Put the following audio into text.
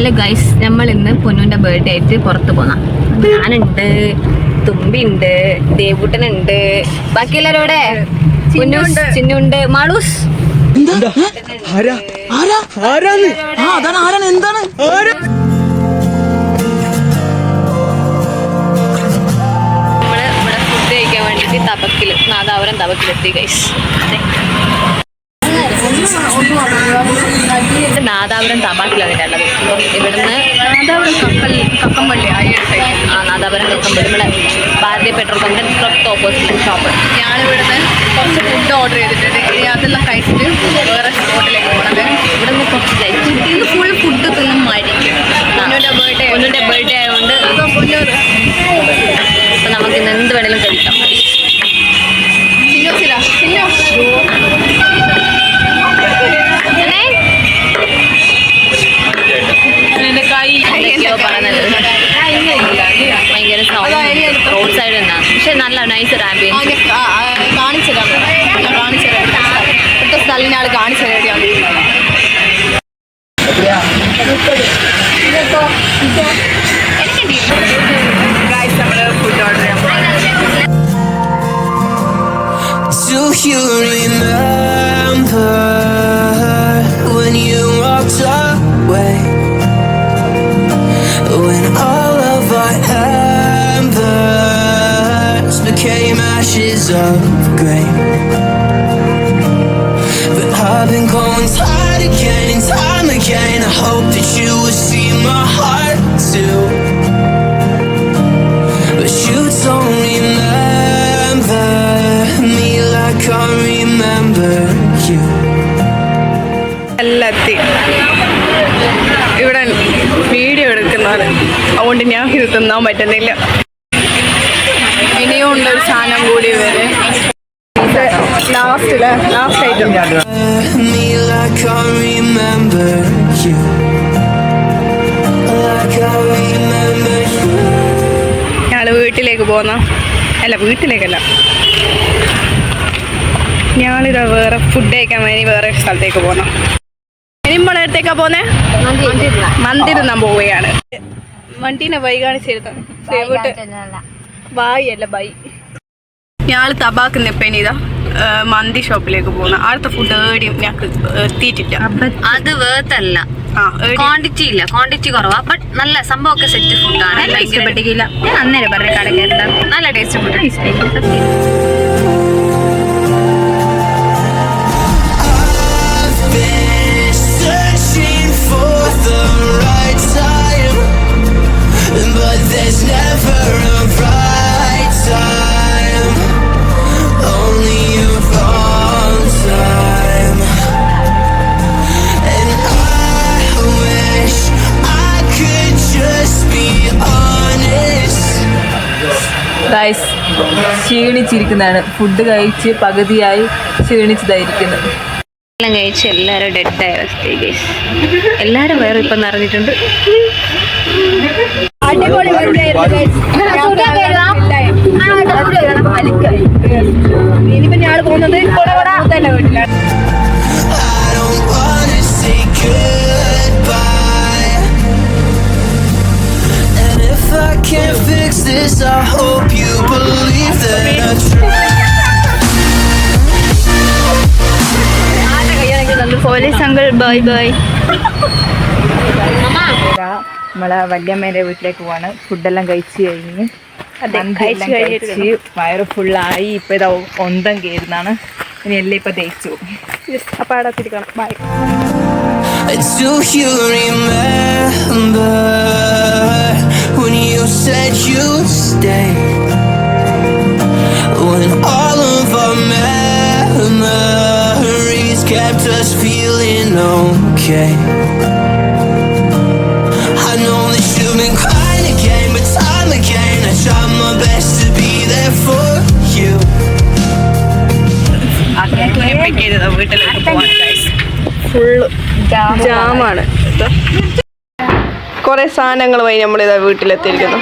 Hello guys, നമ്മൾ ഇന്ന് പൊന്നുവിന്റെ birthday ആയിട്ട് പുറത്ത് പോന്നാം. ഞാനുണ്ട്, തുമ്പിയുണ്ട്, ദേവൂട്ടനുണ്ട്, ബാക്കി എല്ലാവരും ഇവിടെ ചിന്നുണ്ട്, മാളൂസ്. നമ്മള് ഇവിടെ ഫുഡ് കഴിക്കാൻ വേണ്ടിട്ട് നാദാപുരം തപക്കിലെത്തി ഗൈസ്. നാദാപുരം തപാക്കിലാണ് ഉള്ളത്. ഇവിടുന്ന് നാദാപുരം കക്കമ്പള്ളി നാദാപുരം കക്കമ്പള്ളി നമ്മളെ ഭാരതീയ പെട്രോൾ പമ്പിന്റെ തൊട്ട് ഓപ്പോസിറ്റ് ഷോപ്പ്. ഞാനിവിടുന്ന് കുറച്ച് ഫുഡ് ഓർഡർ ചെയ്തിട്ടുണ്ട്. അതെല്ലാം കഴിച്ചിട്ട് വേറെ സ്പോട്ടിലേക്ക് പോകണത്. ഇവിടുന്ന് കുറച്ച് കഴിച്ചു. ഇന്ന് ഫുൾ ഫുഡ് തിന്നും മരിക്കും. പൊന്നുവിന്റെ ബർത്ത്ഡേ ആയതുകൊണ്ട് അപ്പം നമുക്ക് ഇന്ന് എന്ത് വേണേലും കഴിക്കാം. ഭയങ്കര സൗണ്ട് റോഡ് സൈഡ് എന്നാണ്, പക്ഷെ നല്ല നൈസ് ഒരു ആംബിയൻസ്. കാണിച്ചുതരാം ഇവിടുത്തെ സ്ഥലം ഞാൻ കാണിച്ചുതരാം. ഫുഡ് ഓർഡർ ചെയ്യാൻ പോകുന്നത്. When all of our embers became ashes of grey, but I've been going time again and time again. I hope that you would see my heart too, but you don't remember me like I remember you. ഇവിടെ video എടുക്കുന്നതാണ്, അതുകൊണ്ട് ഞാൻ ഇത് തിന്നാൻ പറ്റുന്നില്ല. ഇനിയും ഉണ്ട് ഒരു സാധനം കൂടി വരെ. ലാസ്റ്റ് ഐറ്റം ഞങ്ങൾ വീട്ടിലേക്ക് പോന്ന വീട്ടിലേക്കല്ല, ഞങ്ങളിതാ വേറെ ഫുഡ് കഴിക്കാൻ വേണ്ടി വേറെ സ്ഥലത്തേക്ക് പോന്ന. ഇനി നമ്മളെ അടുത്തേക്കാ പോന്നെ, മന്തി തിന്നാൻ പോവുകയാണ്. വണ്ടീനെ ബൈ കാണിച്ചിരുന്നു, ബായ് അല്ല ബൈ. ഞങ്ങൾ തബാക്കുന്ന ഇപ്പം ഇനി ഇതാ മന്തി ഷോപ്പിലേക്ക് പോകുന്ന. അടുത്ത ഫുഡ് ഏടിയും ഞങ്ങൾക്ക് എത്തിയിട്ടില്ല. അത് വേർത്തല്ല, ക്വാണ്ടിറ്റി ഇല്ല, ക്വാണ്ടിറ്റി കുറവാ. ബട്ട് നല്ല സംഭവമൊക്കെ സെറ്റ് ഫുഡാണ്. ഇഷ്ടപ്പെട്ടില്ല. ഞാൻ അന്നേരം പറഞ്ഞ കട കയറുന്നത് നല്ല taste food. But there's never a right time, only a wrong time. And I wish I could just be honest. Guys, ക്ഷീണിച്ചിരിക്കുന്നതാണ്. ഫുഡ് കഴിച്ച് പകുതിയായി ക്ഷീണിച്ചതായിരിക്കുന്നത്. എല്ലാം കഴിച്ച് എല്ലാവരും ഡെഡായ അവസ്ഥയായി ഗൈസ്. എല്ലാവരും വേറെ ഇപ്പം നിറഞ്ഞിട്ടുണ്ട്. ഇനിയിപ്പോ ഞാൻ പോകുന്നത് തന്നെ വീട്ടിലാണ്. Police uncle bye bye. നമ്മളെ വല്യമ്മേൻ്റെ വീട്ടിലേക്ക് പോവാണ്. ഫുഡെല്ലാം കഴിച്ച് കഴിഞ്ഞ് കഴിച്ച് വയറ് ഫുള്ളായി. ഇപ്പം ഇതാ ഒന്തം കയറുന്നതാണ്. ഇനി എല്ലാം ഇപ്പം തേച്ചു. അപ്പം അവിടെ തിരിക്കണം. By. Do you remember when you said you'd stay? When all of our memories kept us feeling okay. I know that you've been crying again, but time again I tried my best to be there for you. വീട്ടിലേക്ക് പോവാൻ full ജാമാണ്. കുറെ സാധനങ്ങൾ വഴി നമ്മളിതാ വീട്ടിലെത്തിയിരിക്കുന്നു.